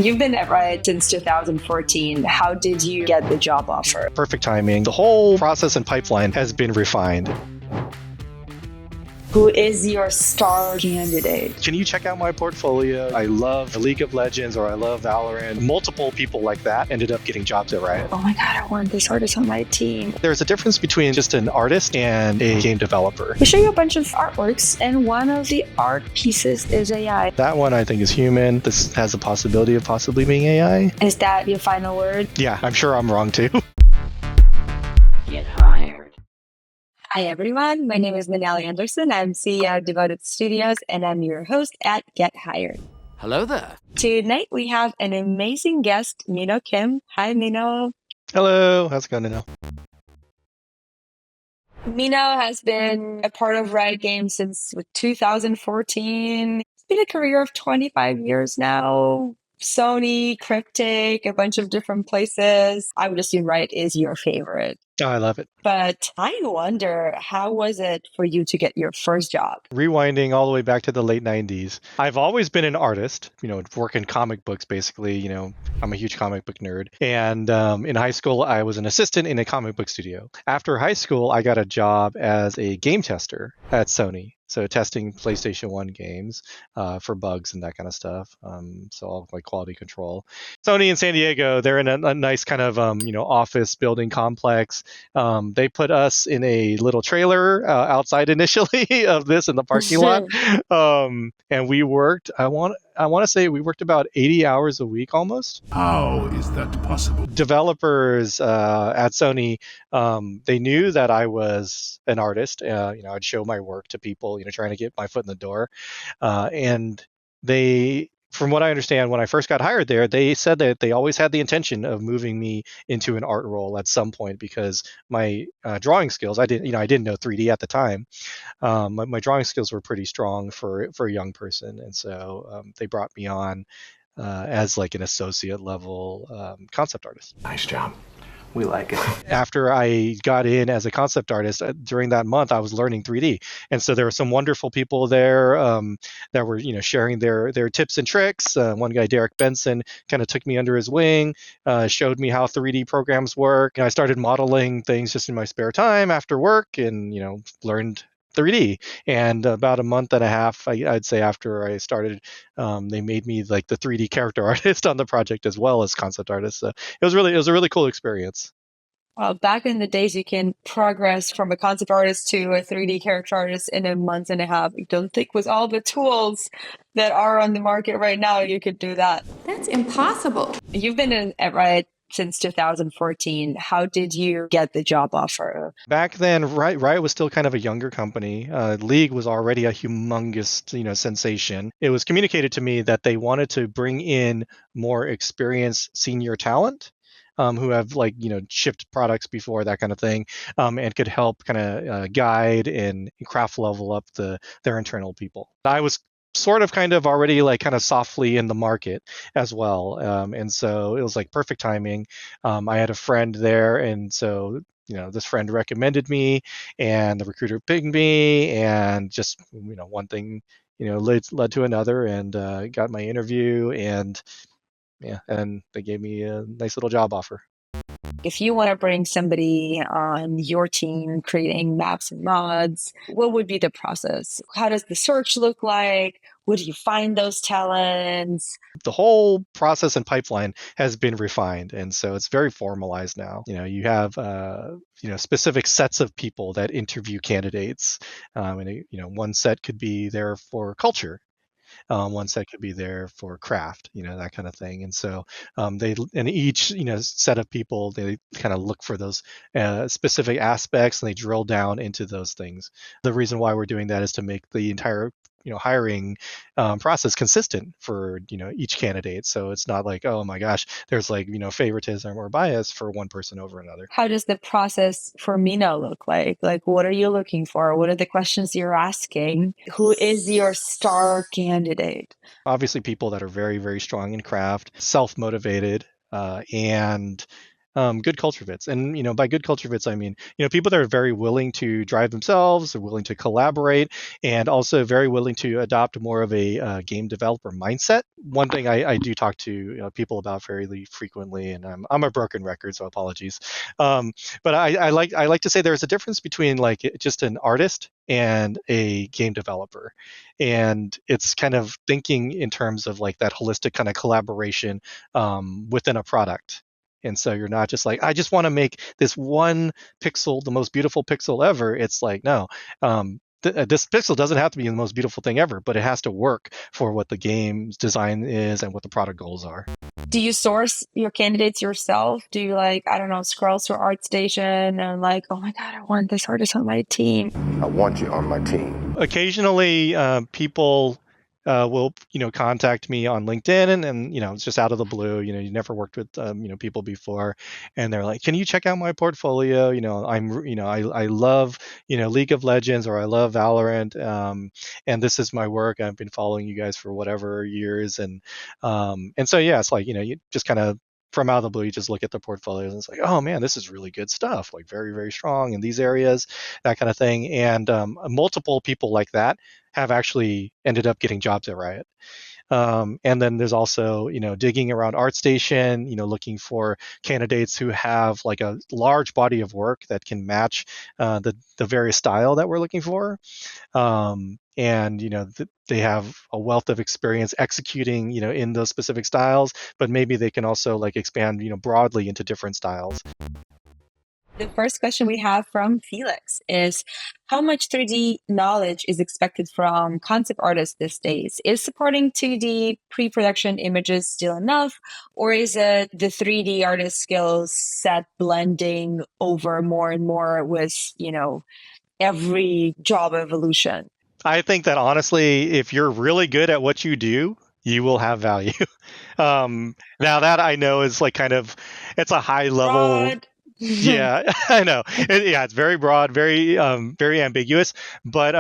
You've been at Riot since 2014. How did you get the job offer? Perfect timing. The whole process and pipeline has been refined. Who is your star candidate? Can you check out my portfolio? I love League of Legends or I love Valorant. Multiple people like that ended up getting jobs at Riot. Oh my God, I want this artist on my team. There's a difference between just an artist and a game developer. We show you a bunch of artworks, and one of the art pieces is AI. That one I think is human. This has a possibility of possibly being AI. Is that your final word? Yeah, I'm sure I'm wrong too. Get hired. Hi everyone, my name is Minoh Anderson. I'm CEO of Devoted Studios, and I'm your host at Get Hired. Hello there. Tonight we have an amazing guest, Minoh Kim. Hi, Minoh. Hello, how's it going now? Minoh has been a part of Riot Games since 2014. It's been a career of 25 years now. Sony, Cryptic, a bunch of different places. I would assume Riot is your favorite. Oh, I love it. But I wonder, how was it for you to get your first job? Rewinding all the way back to the late 90s. I've always been an artist, work in comic books, basically. I'm a huge comic book nerd. And in high school, I was an assistant in a comic book studio. After high school, I got a job as a game tester at Sony. So testing PlayStation 1 games for bugs and that kind of stuff. So all like quality control. Sony in San Diego, they're in a nice kind of office building complex. They put us in a little trailer outside initially of this in the parking lot, and we worked. I want to say we worked about 80 hours a week almost. How is that possible? Developers at Sony, they knew that I was an artist. I'd show my work to people, trying to get my foot in the door. And they, from what I understand, when I first got hired there, they said that they always had the intention of moving me into an art role at some point because my drawing skills, I didn't know 3D at the time. My drawing skills were pretty strong for a young person. And so they brought me on as like an associate level concept artist. Nice job. We like it. After I got in as a concept artist, during that month, I was learning 3D. And so there were some wonderful people there that were, sharing their tips and tricks. One guy, Derek Benson, kind of took me under his wing, showed me how 3D programs work. I started modeling things just in my spare time after work and, learned 3D. And about a month and a half, I'd say, after I started, they made me like the 3D character artist on the project as well as concept artist. So it was a really cool experience. Well, back in the days, you can progress from a concept artist to a 3D character artist in a month and a half. I don't think with all the tools that are on the market right now, you could do that. That's impossible. You've been at Riot since 2014. How did you get the job offer? Back then, Riot was still kind of a younger company. League was already a humongous, sensation. It was communicated to me that they wanted to bring in more experienced senior talent who have shipped products before, that kind of thing, and could help kind of guide and craft level up their internal people. I was sort of kind of already kind of softly in the market as well. And so it was like perfect timing. I had a friend there. And so, this friend recommended me and the recruiter pinged me and just, one thing, led to another and got my interview and they gave me a nice little job offer. If you want to bring somebody on your team creating maps and mods, what would be the process? How does the search look like? Where do you find those talents? The whole process and pipeline has been refined. And so it's very formalized now. You have, specific sets of people that interview candidates. And, one set could be there for culture. One set could be there for craft, that kind of thing. And so each, set of people, they kind of look for those specific aspects and they drill down into those things. The reason why we're doing that is to make the entire hiring process consistent for each candidate. So it's not like, oh my gosh, there's favoritism or bias for one person over another. How does the process for Minoh look like? Like, what are you looking for? What are the questions you're asking? Who is your star candidate? Obviously, people that are very, very strong in craft, self-motivated, and good culture fits. And by good culture fits, I mean people that are very willing to drive themselves, are willing to collaborate, and also very willing to adopt more of a game developer mindset. One thing I do talk to people about fairly frequently, and I'm a broken record, so apologies. Um, but I like to say there's a difference between like just an artist and a game developer, and it's kind of thinking in terms of like that holistic kind of collaboration within a product. And so you're not just like, I just want to make this one pixel the most beautiful pixel ever. It's like, no, this pixel doesn't have to be the most beautiful thing ever, but it has to work for what the game's design is and what the product goals are. Do you source your candidates yourself? Do you like, I don't know, scroll through ArtStation and like, oh my God, I want this artist on my team? I want you on my team. Occasionally, people will contact me on LinkedIn, and it's just out of the blue. You never worked with people before, and they're like, "Can you check out my portfolio? I love League of Legends, or I love Valorant, and this is my work. I've been following you guys for whatever years, and so yeah, it's like you just kind of from out of the blue, you just look at the portfolios and it's like, oh man, this is really good stuff, like very, very strong in these areas, that kind of thing. And multiple people like that have actually ended up getting jobs at Riot. And then there's also, digging around ArtStation, looking for candidates who have like a large body of work that can match the various style that we're looking for. And they have a wealth of experience executing in those specific styles, but maybe they can also like expand broadly into different styles. The first question we have from Felix is, how much 3D knowledge is expected from concept artists these days? Is supporting 2D pre-production images still enough, or is it the 3D artist skills set blending over more and more with every job evolution? I think that honestly, if you're really good at what you do, you will have value. Now that I know is like it's a high level. Broad. Yeah, I know. It's very broad, very very ambiguous, but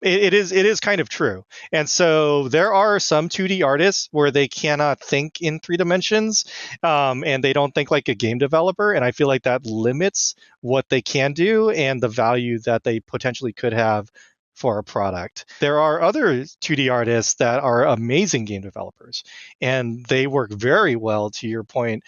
it is kind of true. And so there are some 2D artists where they cannot think in 3 dimensions, and they don't think like a game developer, and I feel like that limits what they can do and the value that they potentially could have for a product. There are other 2D artists that are amazing game developers, and they work very well, to your point,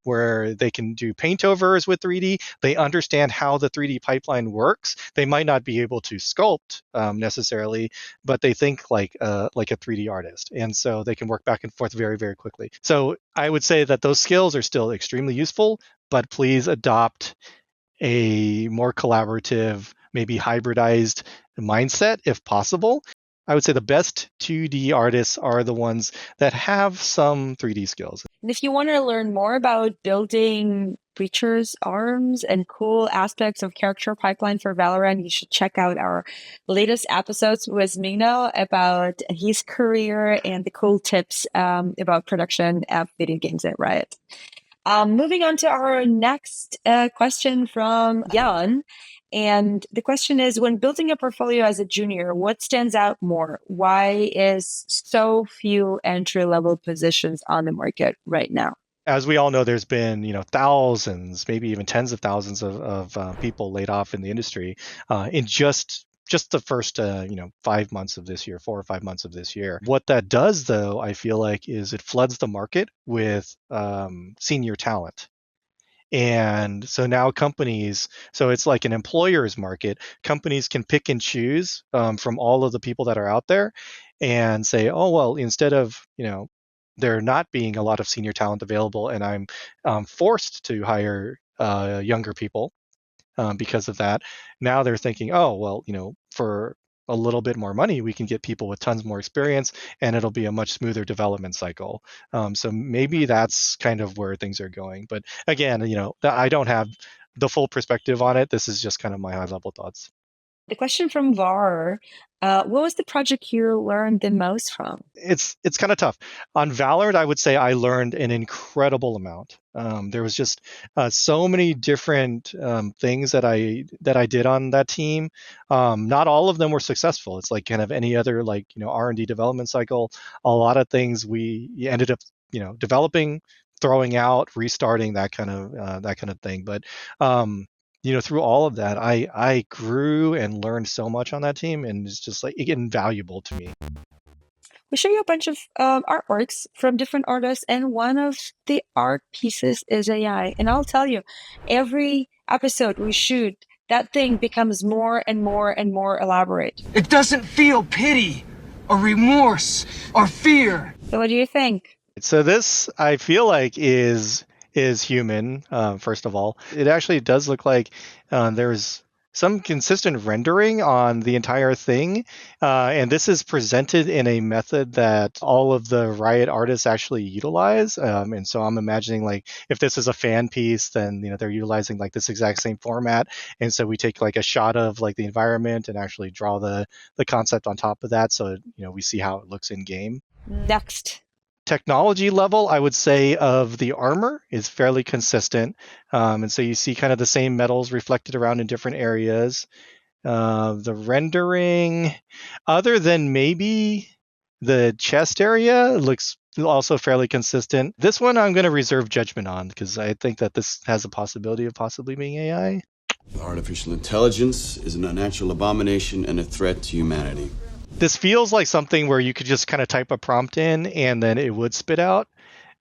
where they can do paint overs with 3D. They understand how the 3D pipeline works. They might not be able to sculpt necessarily, but they think like a 3D artist, and so they can work back and forth very, very quickly. So I would say that those skills are still extremely useful, but please adopt a more collaborative, maybe hybridized mindset if possible. I would say the best 2D artists are the ones that have some 3D skills. And if you want to learn more about building creatures' arms and cool aspects of character pipeline for Valorant, you should check out our latest episodes with Minoh about his career and the cool tips about production of video games at Riot. Moving on to our next question from Jan. And the question is, when building a portfolio as a junior, what stands out more? Why is so few entry-level positions on the market right now? As we all know, there's been thousands, maybe even tens of thousands of people laid off in the industry in just the first 5 months of this year, 4 or 5 months of this year. What that does, though, I feel like, is it floods the market with senior talent. And so now so it's like an employer's market. Companies can pick and choose from all of the people that are out there and say, oh, well, instead of, there not being a lot of senior talent available, and I'm forced to hire younger people because of that. Now they're thinking, oh, well, for a little bit more money, we can get people with tons more experience, and it'll be a much smoother development cycle. So maybe that's kind of where things are going. But again, I don't have the full perspective on it. This is just kind of my high level thoughts. The question from Var, what was the project you learned the most from? It's kind of tough. On Valorant, I would say I learned an incredible amount. There was just so many different things that I did on that team. Not all of them were successful. It's like kind of any other R&D development cycle. A lot of things we ended up developing, throwing out, restarting, that kind of thing. But through all of that, I grew and learned so much on that team, and it's just like invaluable to me. We show you a bunch of artworks from different artists, and one of the art pieces is AI. And I'll tell you, every episode we shoot, that thing becomes more and more and more elaborate. It doesn't feel pity or remorse or fear. So what do you think? So this, I feel like, is human. First of all, it actually does look like there's some consistent rendering on the entire thing, and this is presented in a method that all of the Riot artists actually utilize. And so I'm imagining, like, if this is a fan piece, then they're utilizing like this exact same format. And so we take like a shot of like the environment and actually draw the concept on top of that, so we see how it looks in game. Next. Technology level, I would say, of the armor is fairly consistent. And so you see kind of the same metals reflected around in different areas. The rendering, other than maybe the chest area, looks also fairly consistent. This one I'm going to reserve judgment on, because I think that this has a possibility of possibly being AI. Artificial intelligence is an unnatural abomination and a threat to humanity. This feels like something where you could just kind of type a prompt in and then it would spit out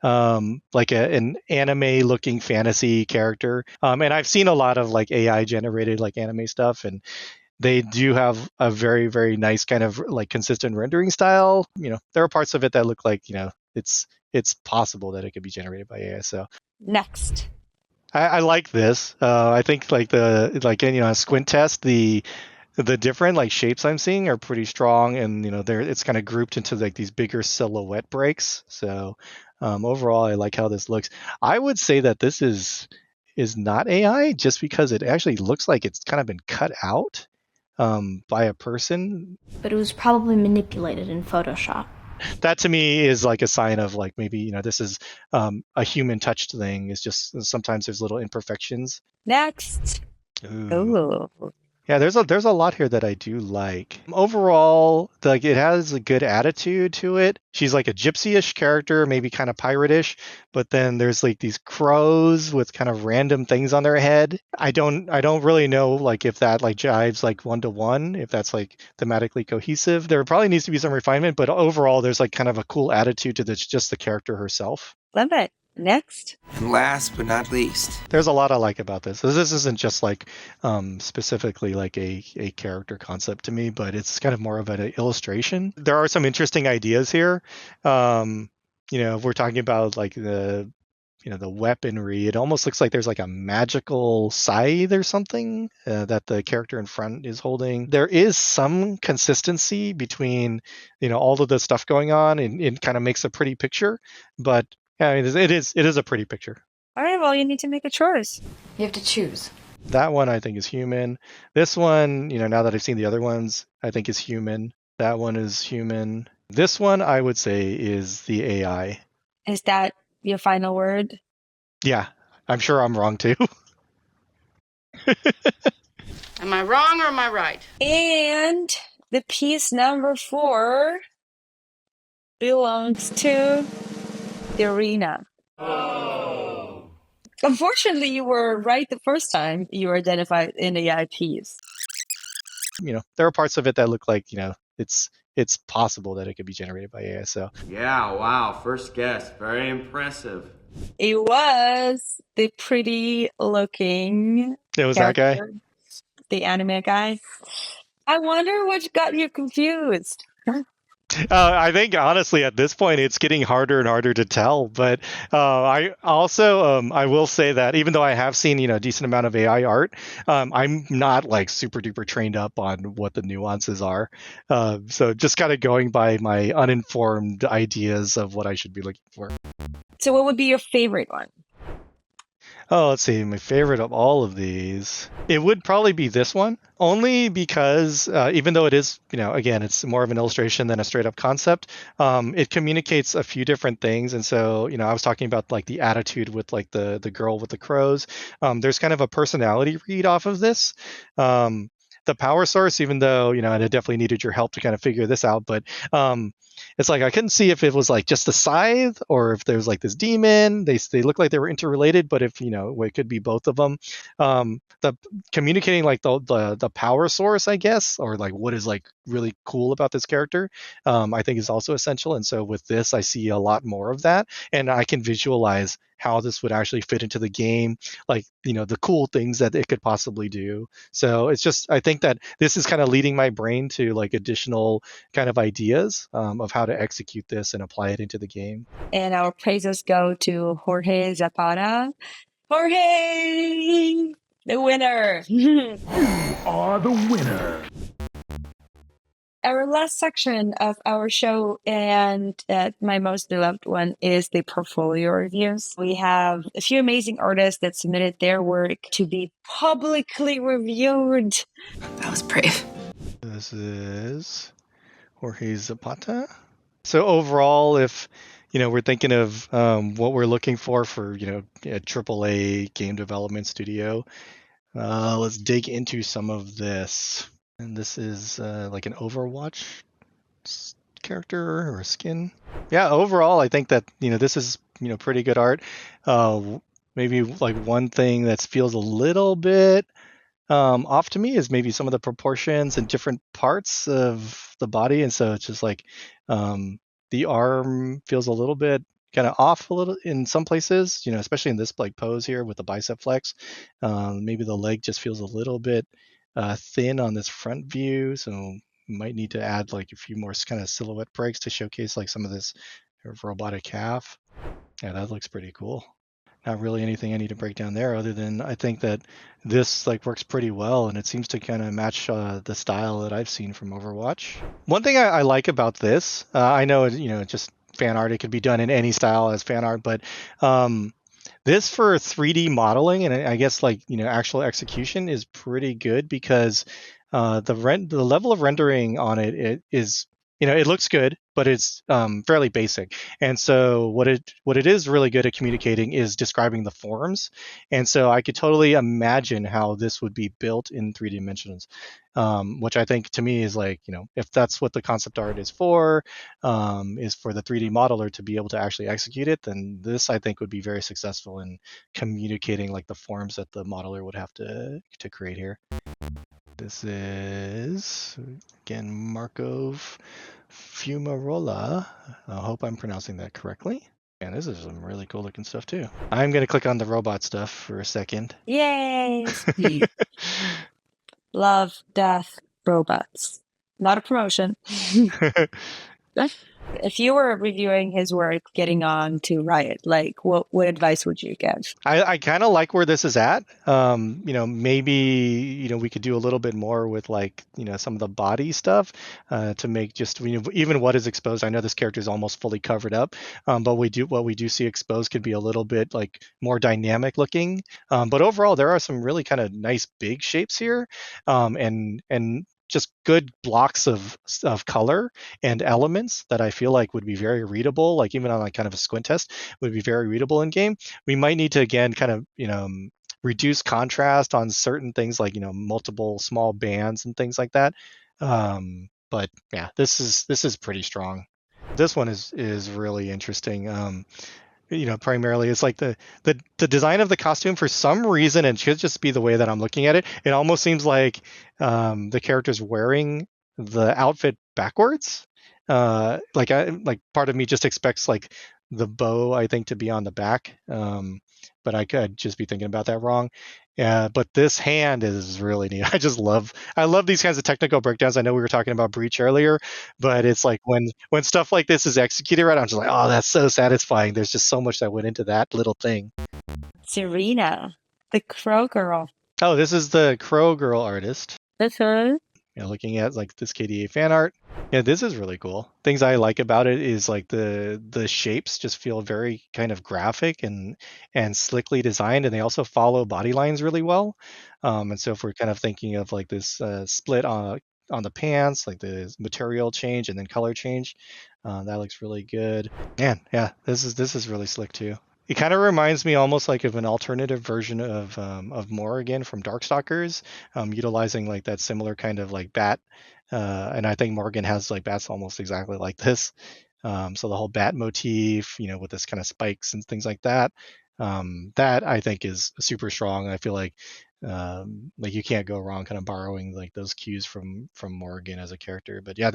like an anime-looking fantasy character. And I've seen a lot of like AI-generated like anime stuff, and they do have a very, very nice kind of like consistent rendering style. There are parts of it that look like it's possible that it could be generated by AI. So next. I like this. I think like a squint test, the different like shapes I'm seeing are pretty strong, and it's kind of grouped into like these bigger silhouette breaks. So overall, I like how this looks. I would say that this is not AI, just because it actually looks like it's kind of been cut out by a person. But it was probably manipulated in Photoshop. That to me is like a sign of like maybe this is a human touched thing. It's just sometimes there's little imperfections. Next. Ooh. Yeah, there's a lot here that I do like. Overall, like, it has a good attitude to it. She's like a gypsy-ish character, maybe kind of pirate-ish, but then there's like these crows with kind of random things on their head. I don't really know like if that like jives like one-to-one, if that's like thematically cohesive. There probably needs to be some refinement, but overall there's like kind of a cool attitude to just the character herself. Love it. Next. And last but not least, there's a lot I like about this. This isn't just like specifically like a character concept to me, but it's kind of more of an illustration. There are some interesting ideas here. If we're talking about like the weaponry, it almost looks like there's like a magical scythe or something that the character in front is holding. There is some consistency between all of the stuff going on, and it kind of makes a pretty picture, but yeah, it is a pretty picture. All right, well, you need to make a choice. You have to choose. That one I think is human. This one, now that I've seen the other ones, I think is human. That one is human. This one I would say is the AI. Is that your final word? Yeah, I'm sure I'm wrong too. Am I wrong or am I right? And the piece number 4 belongs to the arena. Oh. Unfortunately, you were right the first time you were identified in the AI piece. There are parts of it that look like it's possible that it could be generated by AI. So yeah, wow, first guess, very impressive. It was the pretty looking. It was that guy, the anime guy. I wonder what got you confused. I think honestly at this point it's getting harder and harder to tell. But I also I will say that even though I have seen a decent amount of AI art, I'm not like super duper trained up on what the nuances are. So just kind of going by my uninformed ideas of what I should be looking for. So what would be your favorite one? Oh, let's see. My favorite of all of these, it would probably be this one, only because even though it is, again, it's more of an illustration than a straight up concept. It communicates a few different things. And so, I was talking about like the attitude with like the girl with the crows. There's kind of a personality read off of this. the power source, even though, and I definitely needed your help to kind of figure this out, but it's like I couldn't see if it was like just the scythe or if there's like this demon. They look like they were interrelated, but if it could be both of them. The communicating like the power source, I guess, or like what is like really cool about this character, I think is also essential. And so with this, I see a lot more of that, and I can visualize how this would actually fit into the game, like the cool things that it could possibly do. So it's just, I think that this is kind of leading my brain to like additional kind of ideas of how to execute this and apply it into the game. And our praises go to Jorge Zapata. Jorge, the winner. You are the winner. Our last section of our show, and my most beloved one, is the portfolio reviews. We have a few amazing artists that submitted their work to be publicly reviewed. That was brave. This is Jorge Zapata. So overall, if we're thinking of what we're looking for a AAA game development studio, let's dig into some of this. And this is like an Overwatch character or a skin. Yeah, overall, I think that this is pretty good art. Maybe like one thing that feels a little bit off to me is maybe some of the proportions and different parts of the body, and so it's just like the arm feels a little bit kind of off a little in some places, especially in this like pose here with the bicep flex. Maybe the leg just feels a little bit thin on this front view, so might need to add like a few more kind of silhouette breaks to showcase like some of this robotic calf. Yeah, that looks pretty cool. Not really anything I need to break down there, other than I think that this like works pretty well, and it seems to kind of match the style that I've seen from Overwatch. One thing I like about this, I know just fan art, it could be done in any style as fan art, but this for 3D modeling and I guess like actual execution is pretty good, because the level of rendering on it is it looks good, but it's fairly basic. And so what it is really good at communicating is describing the forms. And so I could totally imagine how this would be built in 3 dimensions, which I think to me is like, if that's what the concept art is for the 3D modeler to be able to actually execute it, then this I think would be very successful in communicating like the forms that the modeler would have to create here. This is, again, Markov Fumarola. I hope I'm pronouncing that correctly. And this is some really cool looking stuff too. I'm going to click on the robot stuff for a second. Yay! Love, death, robots. Not a promotion. If you were reviewing his work, getting on to Riot, like what advice would you give? I kind of like where this is at. Maybe we could do a little bit more with like some of the body stuff to make just even what is exposed. I know this character is almost fully covered up, but what we do see exposed could be a little bit like more dynamic looking. But overall, there are some really kind of nice big shapes here, and just good blocks of color and elements that I feel like would be very readable, like even on like kind of a squint test would be very readable in game. We might need to again kind of reduce contrast on certain things like multiple small bands and things like that. But yeah, this is pretty strong. This one is really interesting. Primarily it's like the design of the costume, for some reason, and it should just be the way that I'm looking at it, it almost seems like the character's wearing the outfit backwards. Like part of me just expects like the bow, I think, to be on the back, but I could just be thinking about that wrong. But this hand is really neat. I love these kinds of technical breakdowns. I know we were talking about Breach earlier, but it's like when stuff like this is executed right, I'm just like, oh, that's so satisfying. There's just so much that went into that little thing. Serena, the Crow Girl. Oh, this is the Crow Girl artist. That's her. Looking at like this KDA fan art. Yeah, this is really cool. Things I like about it is like the shapes just feel very kind of graphic and slickly designed, and they also follow body lines really well. And so if we're kind of thinking of like this split on the pants, like the material change and then color change, that looks really good. Man, yeah, this is really slick too. It kind of reminds me almost like of an alternative version of Morrigan from Darkstalkers, utilizing like that similar kind of like bat. And I think Morgan has like bats almost exactly like this. So the whole bat motif, with this kind of spikes and things like that, that I think is super strong. I feel like you can't go wrong kind of borrowing like those cues from Morgan as a character. But yeah,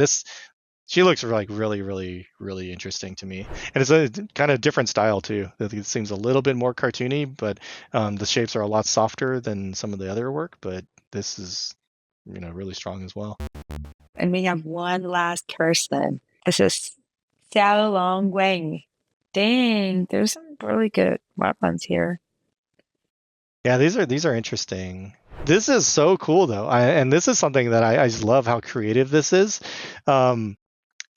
she looks like really, really, really interesting to me, and it's a kind of different style too. It seems a little bit more cartoony, but the shapes are a lot softer than some of the other work. But this is, really strong as well. And we have one last person. This is Xiao Long Wang. Dang, there's some really good weapons here. Yeah, these are interesting. This is so cool though, and this is something that I just love how creative this is.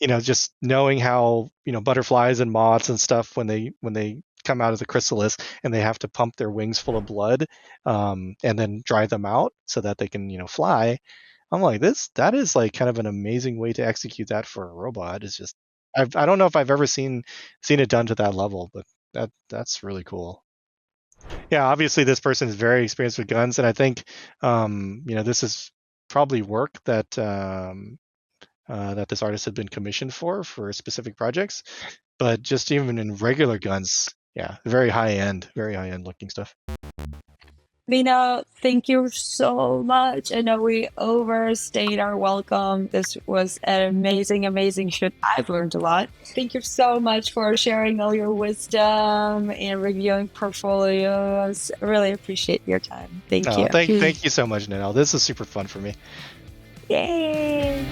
Just knowing how butterflies and moths and stuff when they come out of the chrysalis and they have to pump their wings full of blood, and then dry them out so that they can fly. I'm like, that is like kind of an amazing way to execute that for a robot. It's just I don't know if I've ever seen it done to that level, but that's really cool. Yeah, obviously this person is very experienced with guns, and I think this is probably work that that this artist had been commissioned for specific projects. But just even in regular guns, yeah, very high end looking stuff. Minoh, thank you so much. I know we overstayed our welcome. This was an amazing, amazing shoot. I've learned a lot. Thank you so much for sharing all your wisdom and reviewing portfolios. I really appreciate your time. Thank you. Thank you so much, Nanelle. This is super fun for me. Yay!